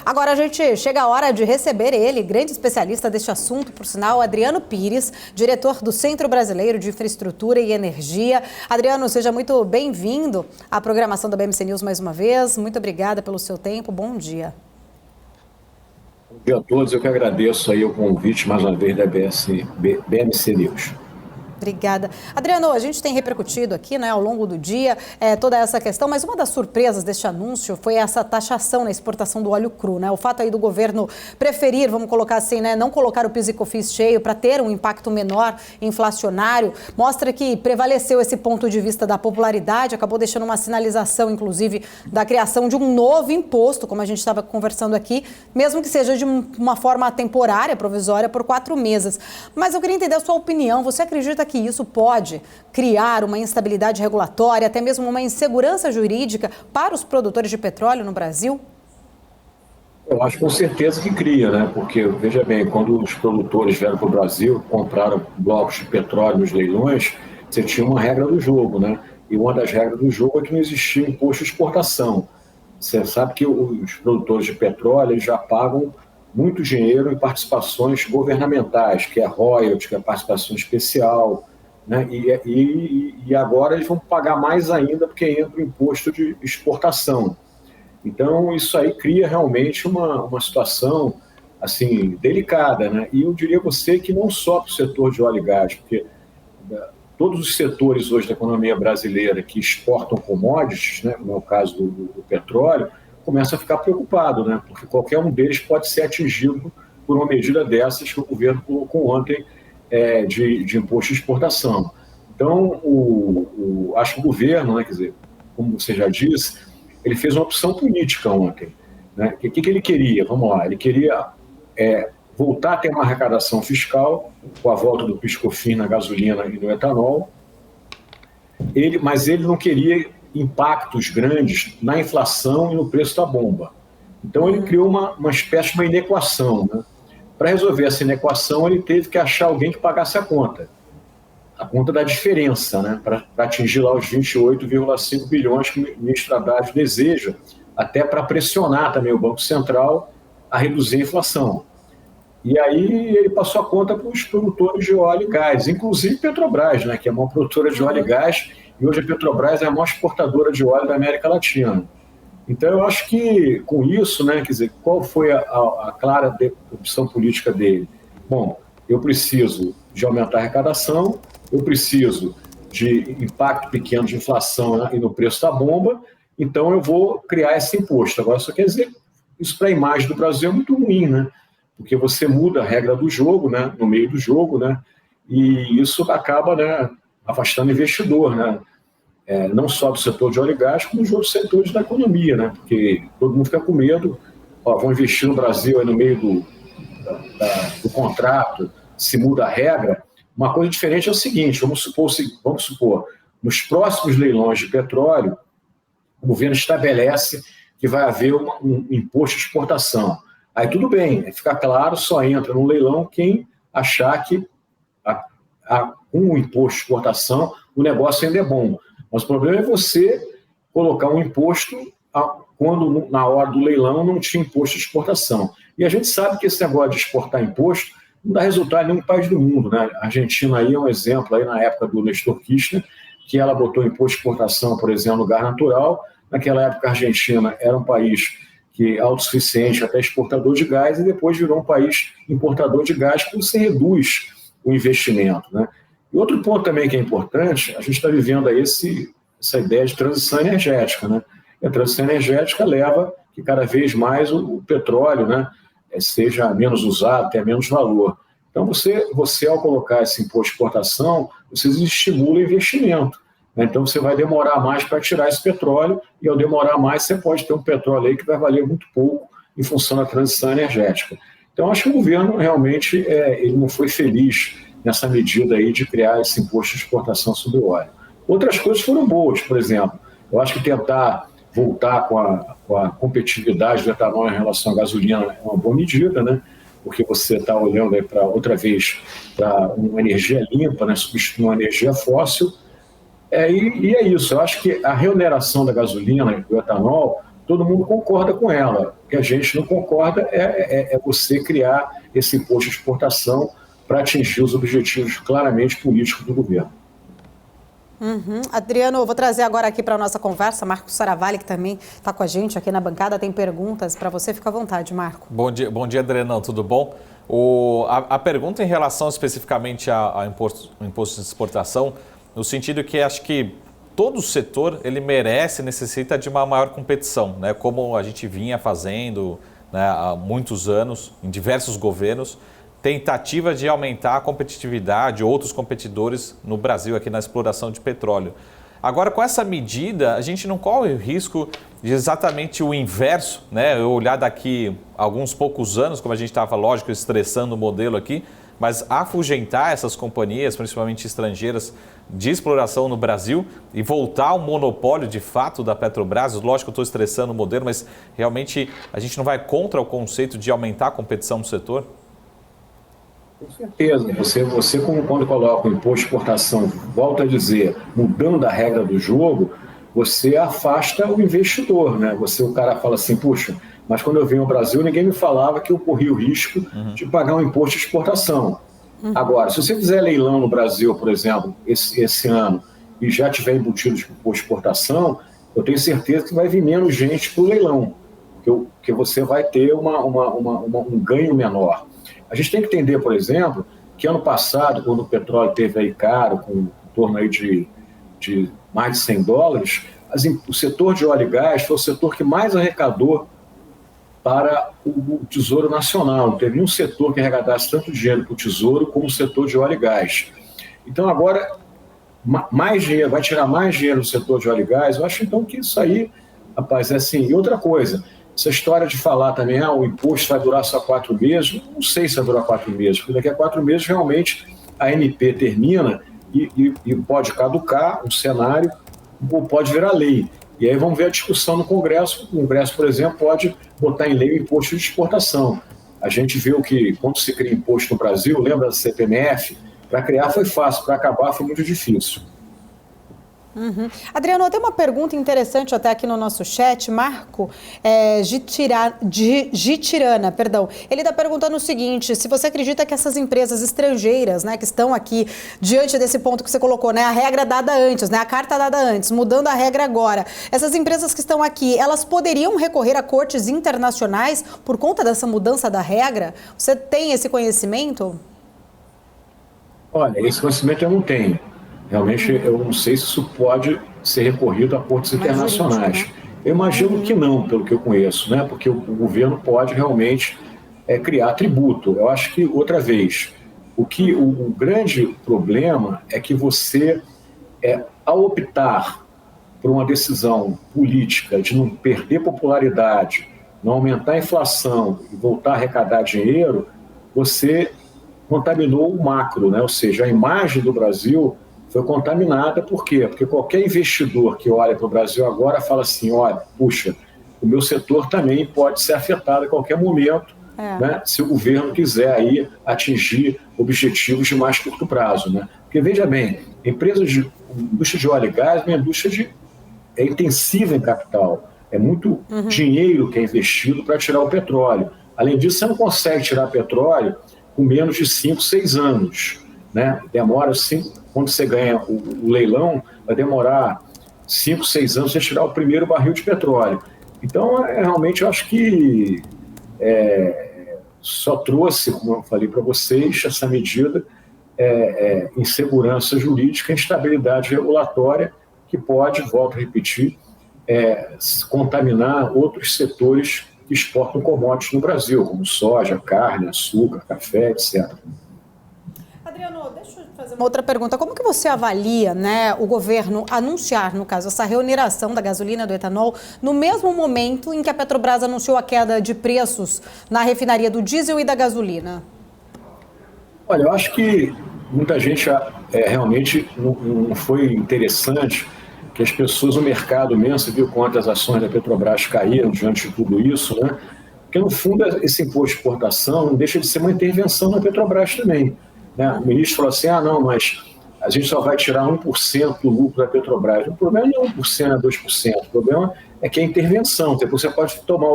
Agora a gente chega a hora de receber ele, grande especialista deste assunto, por sinal, Adriano Pires, diretor do Centro Brasileiro de Infraestrutura e Energia. Adriano, seja muito bem-vindo à programação da BMC News mais uma vez. Muito obrigada pelo seu tempo. Bom dia. Bom dia a todos. Eu que agradeço aí o convite mais uma vez da BMC News. Obrigada. Adriano, a gente tem repercutido aqui, né, ao longo do dia toda essa questão, mas uma das surpresas deste anúncio foi essa taxação na exportação do óleo cru, né? O fato aí do governo preferir, vamos colocar assim, né, não colocar o PIS e COFINS cheio para ter um impacto menor inflacionário, mostra que prevaleceu esse ponto de vista da popularidade, acabou deixando uma sinalização, inclusive, da criação de um novo imposto, como a gente estava conversando aqui, mesmo que seja de uma forma temporária, provisória, por 4 meses. Mas eu queria entender a sua opinião. Você acredita que isso pode criar uma instabilidade regulatória, até mesmo uma insegurança jurídica para os produtores de petróleo no Brasil? Eu acho com certeza que cria, né? Porque, veja bem, quando os produtores vieram para o Brasil, compraram blocos de petróleo nos leilões, você tinha uma regra do jogo, né? E uma das regras do jogo é que não existia imposto de exportação. Você sabe que os produtores de petróleo eles já pagam muito dinheiro em participações governamentais, que é royalties, que é participação especial, né? E agora eles vão pagar mais ainda porque entra o imposto de exportação. Então, isso aí cria realmente uma situação assim, delicada, né? E eu diria a você que não só para o setor de óleo e gás, porque todos os setores hoje da economia brasileira que exportam commodities, né, como é o caso do petróleo, começa a ficar preocupado, né? Porque qualquer um deles pode ser atingido por uma medida dessas que o governo colocou ontem de imposto de exportação. Então, acho que o governo, né, quer dizer, como você já disse, ele fez uma opção política ontem, né? O que ele queria? Vamos lá, ele queria voltar a ter uma arrecadação fiscal com a volta do PIS/COFINS na gasolina e no etanol, mas ele não queria impactos grandes na inflação e no preço da bomba. Então ele criou uma espécie de uma inequação, né? Para resolver essa inequação, ele teve que achar alguém que pagasse a conta da diferença, né? Para atingir lá os 28,5 bilhões que o ministro Haddad deseja, até para pressionar também o Banco Central a reduzir a inflação. E aí ele passou a conta para os produtores de óleo e gás, inclusive Petrobras, né, que é a maior produtora de óleo e gás, e hoje a Petrobras é a maior exportadora de óleo da América Latina. Então eu acho que com isso, né, quer dizer, qual foi a clara opção política dele? Bom, eu preciso de aumentar a arrecadação, eu preciso de impacto pequeno de inflação, né, e no preço da bomba, então eu vou criar esse imposto. Agora, só quer dizer, isso para a imagem do Brasil é muito ruim, né? Porque você muda a regra do jogo, né, no meio do jogo, né, e isso acaba, né, afastando investidor, né, não só do setor de óleo e gás, como dos outros setores da economia, né, porque todo mundo fica com medo, vão investir no Brasil aí no meio do contrato, se muda a regra. Uma coisa diferente é o seguinte, vamos supor, nos próximos leilões de petróleo, o governo estabelece que vai haver um imposto de exportação. Aí tudo bem, fica claro, só entra no leilão quem achar que com o imposto de exportação o negócio ainda é bom. Mas o problema é você colocar um imposto quando na hora do leilão não tinha imposto de exportação. E a gente sabe que esse negócio de exportar imposto não dá resultado em nenhum país do mundo, né? A Argentina aí é um exemplo, aí na época do Néstor Kirchner, que ela botou imposto de exportação, por exemplo, no gás natural. Naquela época a Argentina era um país que é autossuficiente, até exportador de gás, e depois virou um país importador de gás, quando você reduz o investimento, né? E outro ponto também que é importante, a gente está vivendo aí essa ideia de transição energética, né? E a transição energética leva que cada vez mais o petróleo, né, seja menos usado, tenha menos valor. Então você ao colocar esse imposto de exportação, você estimula o investimento. Então você vai demorar mais para tirar esse petróleo e ao demorar mais você pode ter um petróleo aí que vai valer muito pouco em função da transição energética. Então acho que o governo realmente ele não foi feliz nessa medida aí de criar esse imposto de exportação sobre o óleo. Outras coisas foram boas, por exemplo, eu acho que tentar voltar com a competitividade do etanol em relação à gasolina é uma boa medida, né? Porque você está olhando aí para outra vez para uma energia limpa, né? Substituir uma energia fóssil. E é isso, eu acho que a reoneração da gasolina e do etanol, todo mundo concorda com ela. O que a gente não concorda é você criar esse imposto de exportação para atingir os objetivos claramente políticos do governo. Adriano, eu vou trazer agora aqui para a nossa conversa Marco Saravalli, que também está com a gente aqui na bancada, tem perguntas para você, fica à vontade, Marco. Bom dia, Adriano, tudo bom? A pergunta em relação especificamente ao imposto de exportação, no sentido que acho que todo o setor ele necessita de uma maior competição, né? Como a gente vinha fazendo, né, há muitos anos, em diversos governos, tentativa de aumentar a competitividade de outros competidores no Brasil, aqui na exploração de petróleo. Agora, com essa medida, a gente não corre o risco de exatamente o inverso, né? Eu olhar daqui alguns poucos anos, como a gente estava, lógico, estressando o modelo aqui, mas afugentar essas companhias, principalmente estrangeiras, de exploração no Brasil e voltar ao monopólio de fato da Petrobras. Lógico que eu estou estressando o modelo, mas realmente a gente não vai contra o conceito de aumentar a competição no setor? Com certeza. Você quando coloca o imposto de exportação, volta a dizer, mudando a regra do jogo, você afasta o investidor, né? O cara fala assim, puxa, mas quando eu vim ao Brasil, ninguém me falava que eu corria o risco de pagar um imposto de exportação. Agora, se você fizer leilão no Brasil, por exemplo, esse ano, e já tiver embutido de imposto de exportação, eu tenho certeza que vai vir menos gente para o leilão, porque você vai ter um ganho menor. A gente tem que entender, por exemplo, que ano passado, quando o petróleo esteve aí caro, com em torno aí de mais de $100, o setor de óleo e gás foi o setor que mais arrecadou para o Tesouro Nacional. Não teve nenhum setor que arrecadasse tanto dinheiro para o Tesouro como o setor de óleo e gás. Então, agora, mais dinheiro, vai tirar mais dinheiro do setor de óleo e gás. Eu acho, então, que isso aí, rapaz, é assim. E outra coisa, essa história de falar também, o imposto vai durar só 4 meses, não sei se vai durar 4 meses, porque daqui a 4 meses, realmente, a MP termina e pode caducar um cenário, ou pode virar lei. E aí vamos ver a discussão no Congresso. O Congresso, por exemplo, pode botar em lei o imposto de exportação. A gente viu que, quando se cria imposto no Brasil, lembra da CPMF? Para criar foi fácil, para acabar foi muito difícil. Adriano, tem uma pergunta interessante até aqui no nosso chat. Marco Gitirana, perdão. Ele está perguntando o seguinte, se você acredita que essas empresas estrangeiras, né, que estão aqui diante desse ponto que você colocou, né, a regra dada antes, né, a carta dada antes, mudando a regra agora, essas empresas que estão aqui, elas poderiam recorrer a cortes internacionais por conta dessa mudança da regra? Você tem esse conhecimento? Olha, esse conhecimento eu não tenho. Realmente, eu não sei se isso pode ser recorrido a cortes internacionais. Eu imagino que não, pelo que eu conheço, né? Porque o governo pode realmente criar tributo. Eu acho que, outra vez, o grande problema é que você, ao optar por uma decisão política de não perder popularidade, não aumentar a inflação e voltar a arrecadar dinheiro, você contaminou o macro, né? Ou seja, a imagem do Brasil foi contaminada. Por quê? Porque qualquer investidor que olha para o Brasil agora fala assim, olha, puxa, o meu setor também pode ser afetado a qualquer momento, né, se o governo quiser aí atingir objetivos de mais curto prazo, né? Porque, veja bem, indústria de óleo e gás é uma indústria intensiva em capital. É muito dinheiro que é investido para tirar o petróleo. Além disso, você não consegue tirar petróleo com menos de 5, 6 anos. Né? Demora 5, quando você ganha o leilão, vai demorar 5, 6 anos para tirar o primeiro barril de petróleo. Então, realmente, eu acho que só trouxe, como eu falei para vocês, essa medida, insegurança jurídica, instabilidade regulatória, que pode, volto a repetir, contaminar outros setores que exportam commodities no Brasil, como soja, carne, açúcar, café, etc. Adriano, deixa eu fazer uma outra pergunta. Como que você avalia, né, o governo anunciar, no caso, essa reoneração da gasolina, do etanol, no mesmo momento em que a Petrobras anunciou a queda de preços na refinaria do diesel e da gasolina? Olha, eu acho que muita gente realmente não foi interessante que as pessoas, o mercado mesmo, você viu quantas ações da Petrobras caíram diante de tudo isso, né? Porque, no fundo, esse imposto de exportação não deixa de ser uma intervenção na Petrobras também. Né? O ministro falou assim, não, mas a gente só vai tirar 1% do lucro da Petrobras. O problema não é 1%, é 2%. O problema é que é intervenção. Depois você pode tomar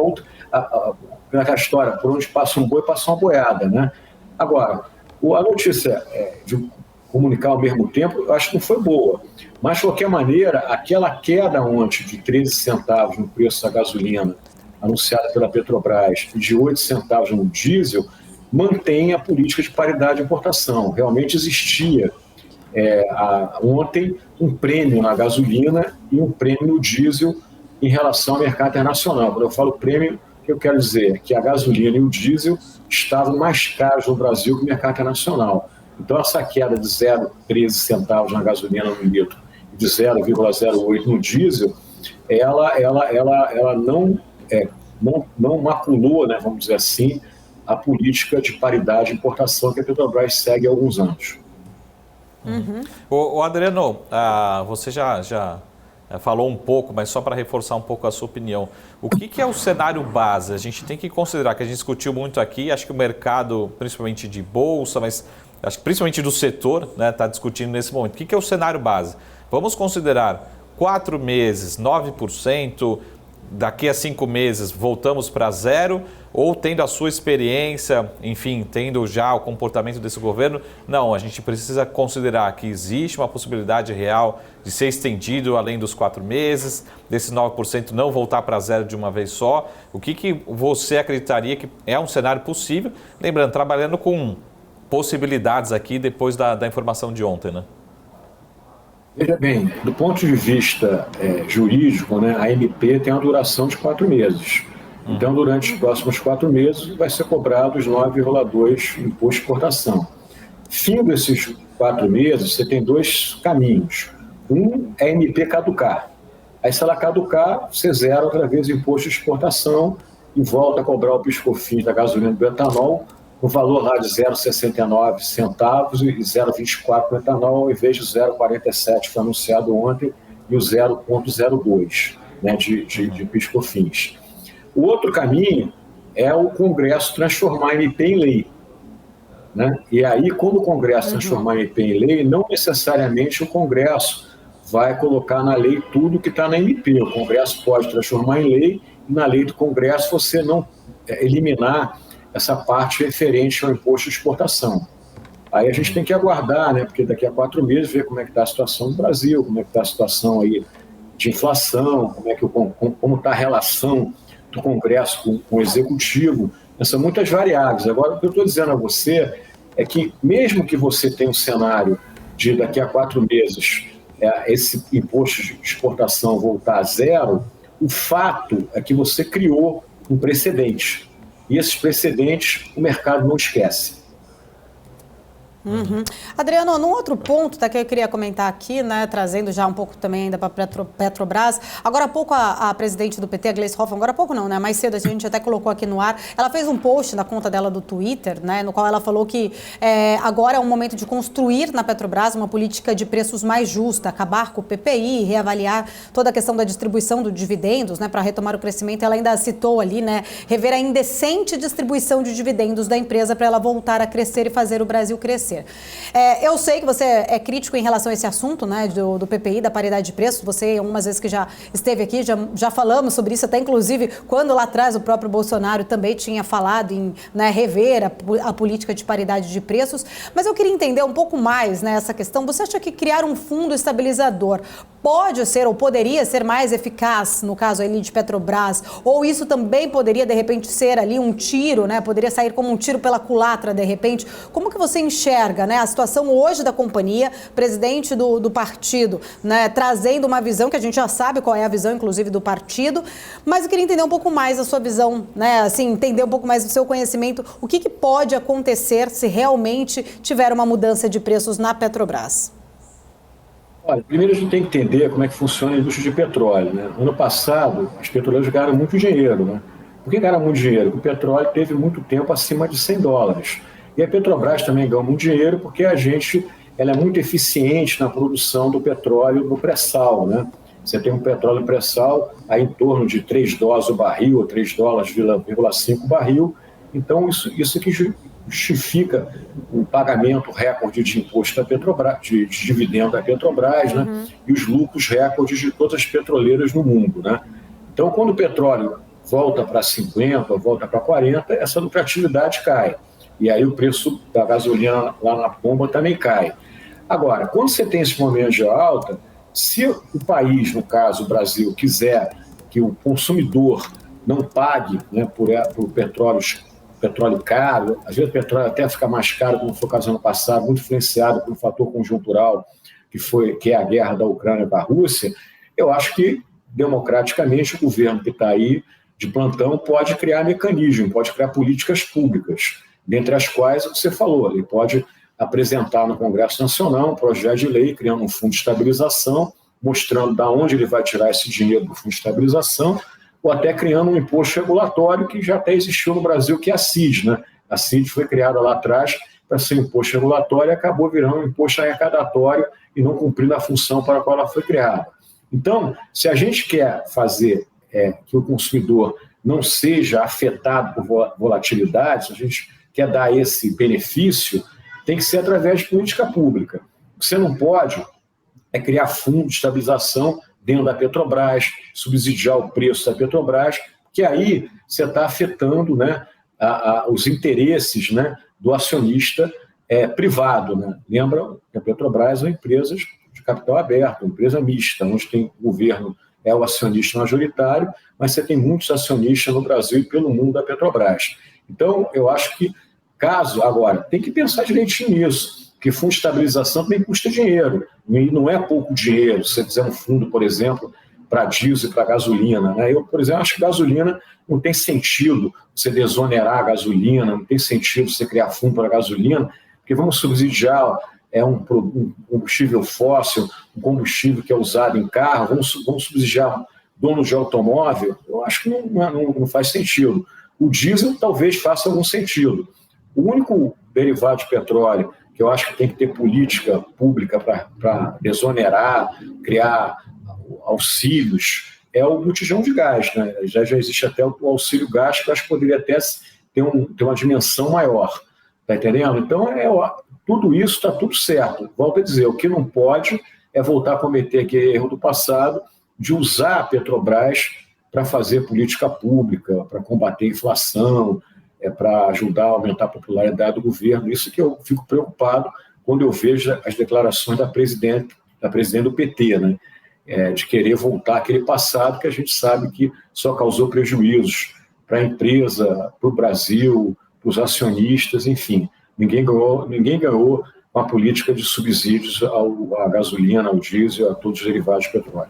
aquela história, por onde passa um boi, passa uma boiada, né? Agora, a notícia de comunicar ao mesmo tempo, eu acho que não foi boa. Mas, de qualquer maneira, aquela queda ontem de 13 centavos no preço da gasolina, anunciada pela Petrobras, e de 8 centavos no diesel, mantém a política de paridade de importação. Realmente existia ontem um prêmio na gasolina e um prêmio no diesel em relação ao mercado internacional. Quando eu falo prêmio, o que eu quero dizer é que a gasolina e o diesel estavam mais caros no Brasil que o mercado internacional. Então, essa queda de 0,13 centavos na gasolina no litro e de 0,08 no diesel, ela não maculou, né, vamos dizer assim, a política de paridade de importação que a Petrobras segue há alguns anos. Uhum. O Adriano, você já falou um pouco, mas só para reforçar um pouco a sua opinião. O que é o cenário base? A gente tem que considerar, que a gente discutiu muito aqui, acho que o mercado, principalmente de bolsa, mas acho que principalmente do setor, está discutindo nesse momento. O que é o cenário base? Vamos considerar 4 meses, 9%, daqui a 5 meses voltamos para zero, ou tendo a sua experiência, enfim, tendo já o comportamento desse governo, não, a gente precisa considerar que existe uma possibilidade real de ser estendido além dos 4 meses, desses 9% não voltar para zero de uma vez só. O que você acreditaria que é um cenário possível? Lembrando, trabalhando com possibilidades aqui depois da informação de ontem, né? Veja bem, do ponto de vista jurídico, né, a MP tem uma duração de 4 meses. Então, durante os próximos 4 meses, vai ser cobrado os 9,2% imposto de exportação. Fim desses 4 meses, você tem 2 caminhos. Um é a MP caducar. Aí, se ela caducar, você zera outra vez o imposto de exportação e volta a cobrar o PIS/COFINS da gasolina e do etanol, no valor lá de 0,69 centavos e 0,24 no etanol, em vez de 0,47 que foi anunciado ontem, e o 0,02, né, de PIS/COFINS. O outro caminho é o Congresso transformar a MP em lei. Né? E aí, quando o Congresso transformar a MP em lei, não necessariamente o Congresso vai colocar na lei tudo que está na MP. O Congresso pode transformar em lei e na lei do Congresso você não eliminar essa parte referente ao imposto de exportação. Aí a gente tem que aguardar, né? Porque daqui a 4 meses ver como é que está a situação do Brasil, como é que está a situação aí de inflação, como está a relação do Congresso com o Executivo. São muitas variáveis. Agora, o que eu estou dizendo a você é que, mesmo que você tenha um cenário de daqui a 4 meses esse imposto de exportação voltar a zero, o fato é que você criou um precedente. E esses precedentes o mercado não esquece. Uhum. Adriano, num outro ponto que eu queria comentar aqui, né, trazendo já um pouco também ainda para a Petrobras, agora há pouco a presidente do PT, a Gleisi Hoffmann, agora há pouco não, né, mais cedo a gente até colocou aqui no ar, ela fez um post na conta dela do Twitter, né, no qual ela falou que agora é um momento de construir na Petrobras uma política de preços mais justa, acabar com o PPI, reavaliar toda a questão da distribuição de dividendos, né, para retomar o crescimento. Ela ainda citou ali, né, rever a indecente distribuição de dividendos da empresa para ela voltar a crescer e fazer o Brasil crescer. Eu sei que você é crítico em relação a esse assunto, né, do PPI, da paridade de preço. Você, algumas vezes que já esteve aqui, já falamos sobre isso, até inclusive quando lá atrás o próprio Bolsonaro também tinha falado em, né, rever a política de paridade de preços. Mas eu queria entender um pouco mais, né, essa questão. Você acha que criar um fundo estabilizador pode ser ou poderia ser mais eficaz, no caso ali de Petrobras, ou isso também poderia de repente ser ali um tiro, né, poderia sair como um tiro pela culatra de repente? Como que você enxerga, né, a situação hoje da companhia, presidente do partido, né, trazendo uma visão que a gente já sabe qual é a visão, inclusive, do partido, mas eu queria entender um pouco mais a sua visão, né, assim, entender um pouco mais do seu conhecimento, o que pode acontecer se realmente tiver uma mudança de preços na Petrobras? Olha, primeiro a gente tem que entender como é que funciona a indústria de petróleo, né? Ano passado, as petroleiras ganharam muito dinheiro, né? Por que ganharam muito dinheiro? Porque o petróleo teve muito tempo acima de $100. E a Petrobras também ganhou muito dinheiro porque ela é muito eficiente na produção do petróleo no pré-sal, né? Você tem um petróleo pré-sal aí em torno de $3 o barril, ou $3,5 o barril. Então, isso que justifica o pagamento recorde de imposto da Petrobras, de dividendo da Petrobras, né? E os lucros recordes de todas as petroleiras no mundo, né? Então, quando o petróleo volta para 50, volta para 40, essa lucratividade cai. E aí o preço da gasolina lá na bomba também cai. Agora, quando você tem esse momento de alta, se o país, no caso o Brasil, quiser que o consumidor não pague, né, por petróleo caro, às vezes o petróleo até fica mais caro, como foi o caso ano passado, muito influenciado por um fator conjuntural, que é a guerra da Ucrânia com a Rússia, eu acho que, democraticamente, o governo que está aí de plantão pode criar mecanismos, pode criar políticas públicas, dentre as quais, o que você falou, ele pode apresentar no Congresso Nacional um projeto de lei criando um fundo de estabilização, mostrando de onde ele vai tirar esse dinheiro do fundo de estabilização, ou até criando um imposto regulatório que já até existiu no Brasil, que é a CID, né? A CID foi criada lá atrás para ser um imposto regulatório e acabou virando um imposto arrecadatório e não cumprindo a função para a qual ela foi criada. Então, se a gente quer fazer que o consumidor não seja afetado por volatilidade, se a gente quer dar esse benefício, tem que ser através de política pública. O que você não pode é criar fundo de estabilização dentro da Petrobras, subsidiar o preço da Petrobras, que aí você está afetando, né, os interesses, né, do acionista privado. Né? Lembra que a Petrobras é uma empresa de capital aberto, uma empresa mista, onde tem o governo é o acionista majoritário, mas você tem muitos acionistas no Brasil e pelo mundo da Petrobras. Então, eu acho que agora, tem que pensar direitinho nisso, porque fundo de estabilização também custa dinheiro, e não é pouco dinheiro, se você fizer um fundo, por exemplo, para diesel e para gasolina. Né? Eu, por exemplo, acho que gasolina não tem sentido você desonerar a gasolina, não tem sentido você criar fundo para gasolina, porque vamos subsidiar um combustível fóssil, um combustível que é usado em carro, vamos subsidiar donos de automóvel. Eu acho que não faz sentido. O diesel talvez faça algum sentido. O único derivado de petróleo que eu acho que tem que ter política pública para desonerar, criar auxílios, é o botijão de gás. Né? Já existe até o auxílio gás, que eu acho que poderia até ter uma dimensão maior. Está entendendo? Então, tudo isso está tudo certo. Volto a dizer, o que não pode é voltar a cometer aquele erro do passado de usar a Petrobras para fazer política pública, para combater a inflação, para ajudar a aumentar a popularidade do governo. Isso que eu fico preocupado quando eu vejo as declarações da presidente do PT, né? De querer voltar àquele passado que a gente sabe que só causou prejuízos para a empresa, para o Brasil, para os acionistas, enfim. Ninguém ganhou com a política de subsídios à gasolina, ao diesel, a todos os derivados de petróleo.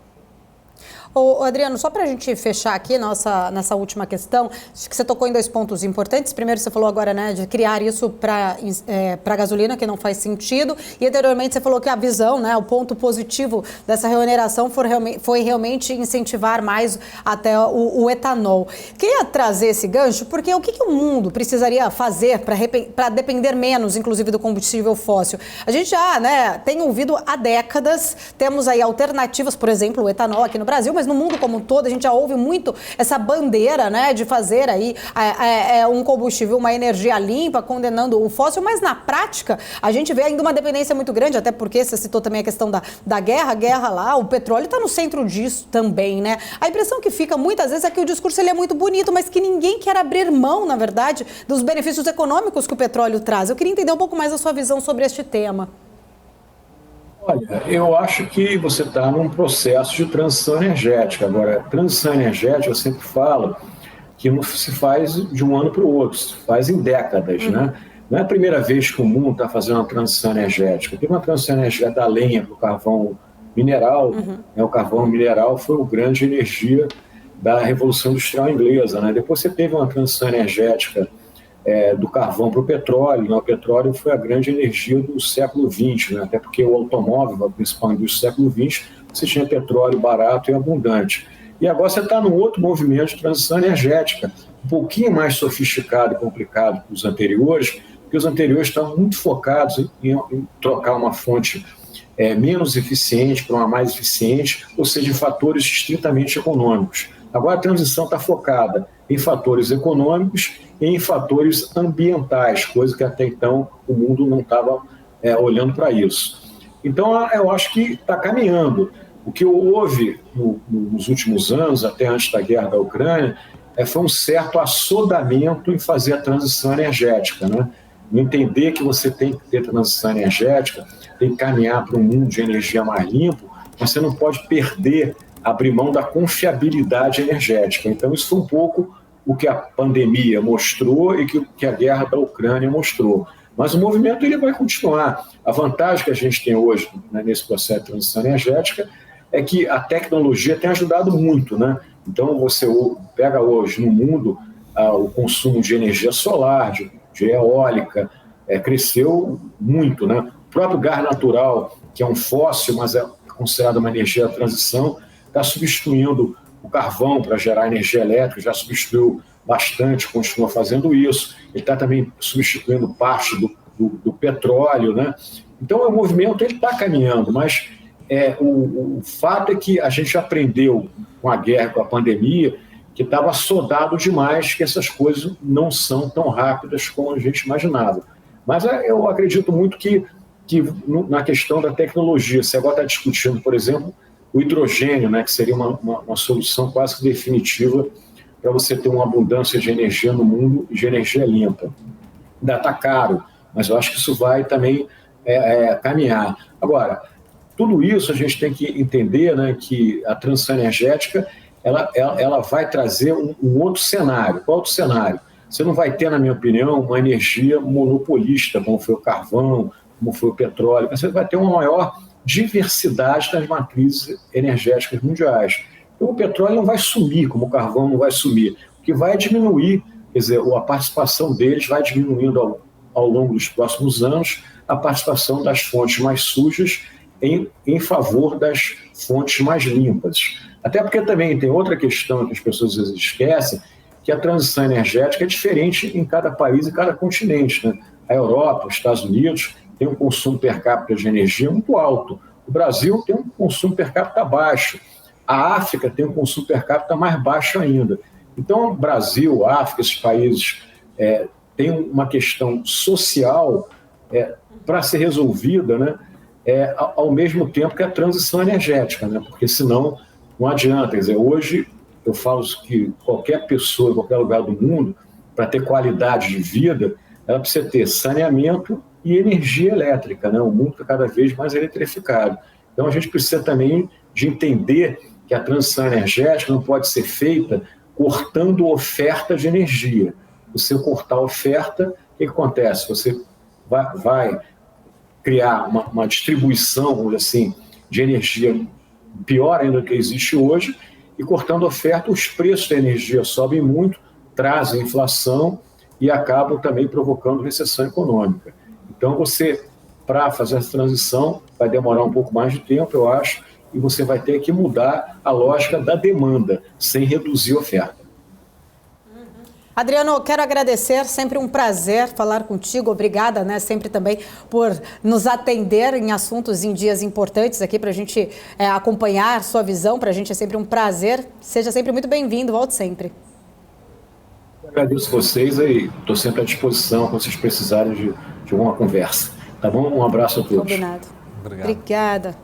Ô, Adriano, só para a gente fechar aqui nessa última questão, acho que você tocou em 2 pontos importantes. Primeiro, você falou agora, né, de criar isso para gasolina, que não faz sentido. E anteriormente você falou que a visão, né, o ponto positivo dessa reoneração foi realmente incentivar mais até o etanol. Queria trazer esse gancho, porque o que o mundo precisaria fazer para depender menos, inclusive, do combustível fóssil? A gente já, né, tem ouvido há décadas, temos aí alternativas, por exemplo, o etanol aqui no Brasil, mas no mundo como um todo a gente já ouve muito essa bandeira, né, de fazer aí um combustível, uma energia limpa, condenando o fóssil, mas na prática a gente vê ainda uma dependência muito grande, até porque você citou também a questão da guerra lá, o petróleo está no centro disso também, né? A impressão que fica muitas vezes é que o discurso ele é muito bonito, mas que ninguém quer abrir mão, na verdade, dos benefícios econômicos que o petróleo traz. Eu queria entender um pouco mais a sua visão sobre este tema. Olha, eu acho que você está num processo de transição energética. Agora, transição energética, eu sempre falo que não se faz de um ano para o outro, se faz em décadas, né? Não é a primeira vez que o mundo está fazendo uma transição energética. Teve uma transição energética da lenha para o carvão mineral. Né? O carvão mineral foi a grande energia da Revolução Industrial Inglesa. Né? Depois você teve uma transição energética do carvão para o petróleo. Né? O petróleo foi a grande energia do século XX, né? Até porque o automóvel, a principal indústria do século XX, você tinha petróleo barato e abundante. E agora você está num outro movimento de transição energética, um pouquinho mais sofisticado e complicado que os anteriores, porque os anteriores estavam muito focados em trocar uma fonte menos eficiente para uma mais eficiente, ou seja, em fatores estritamente econômicos. Agora a transição está focada em fatores econômicos e em fatores ambientais, coisa que até então o mundo não estava olhando para isso. Então eu acho que está caminhando. O que houve nos últimos anos, até antes da guerra da Ucrânia, foi um certo assodamento em fazer a transição energética, né? Entender que você tem que ter transição energética, tem que caminhar para um mundo de energia mais limpo, mas você não pode abrir mão da confiabilidade energética. Então, isso foi um pouco o que a pandemia mostrou e que a guerra da Ucrânia mostrou. Mas o movimento ele vai continuar. A vantagem que a gente tem hoje, né, nesse processo de transição energética é que a tecnologia tem ajudado muito, né? Então, você pega hoje no mundo o consumo de energia solar, de eólica, cresceu muito, né? O próprio gás natural, que é um fóssil, mas é considerado uma energia da transição, está substituindo o carvão para gerar energia elétrica, já substituiu bastante, continua fazendo isso. Ele está também substituindo parte do petróleo, né? Então, o movimento está caminhando, mas o fato é que a gente aprendeu com a guerra, com a pandemia, que estava assodado demais, que essas coisas não são tão rápidas como a gente imaginava. Mas eu acredito muito que na questão da tecnologia, você agora está discutindo, por exemplo, o hidrogênio, né, que seria uma solução quase que definitiva para você ter uma abundância de energia no mundo, de energia limpa. Ainda está caro, mas eu acho que isso vai também caminhar. Agora, tudo isso a gente tem que entender, né, que a transição energética ela vai trazer um outro cenário. Qual outro cenário? Você não vai ter, na minha opinião, uma energia monopolista, como foi o carvão, como foi o petróleo. Você vai ter uma maior diversidade das matrizes energéticas mundiais. Então, o petróleo não vai sumir, como o carvão não vai sumir. O que vai diminuir, quer dizer, a participação deles vai diminuindo ao longo dos próximos anos, a participação das fontes mais sujas em favor das fontes mais limpas. Até porque também tem outra questão que as pessoas às vezes esquecem, que a transição energética é diferente em cada país e cada continente, né? A Europa, os Estados Unidos, tem um consumo per capita de energia muito alto. O Brasil tem um consumo per capita baixo. A África tem um consumo per capita mais baixo ainda. Então, o Brasil, a África, esses países têm uma questão social para ser resolvida, né? Ao mesmo tempo que a transição energética, né? Porque senão não adianta. Quer dizer, hoje eu falo que qualquer pessoa, em qualquer lugar do mundo, para ter qualidade de vida, ela precisa ter saneamento e energia elétrica, né? O mundo está cada vez mais eletrificado. Então, a gente precisa também de entender que a transição energética não pode ser feita cortando oferta de energia. Você cortar a oferta, o que acontece? Você vai criar uma distribuição, vamos dizer assim, de energia pior ainda do que existe hoje, e cortando a oferta, os preços da energia sobem muito, trazem inflação e acabam também provocando recessão econômica. Então, você, para fazer essa transição, vai demorar um pouco mais de tempo, eu acho, e você vai ter que mudar a lógica da demanda, sem reduzir a oferta. Adriano, quero agradecer, sempre um prazer falar contigo, obrigada, né, sempre também por nos atender em assuntos, em dias importantes aqui, para a gente acompanhar sua visão, para a gente é sempre um prazer, seja sempre muito bem-vindo, volte sempre. Eu agradeço vocês e estou sempre à disposição quando vocês precisarem de alguma conversa, tá bom? Um abraço a todos. Combinado. Obrigado. Obrigada.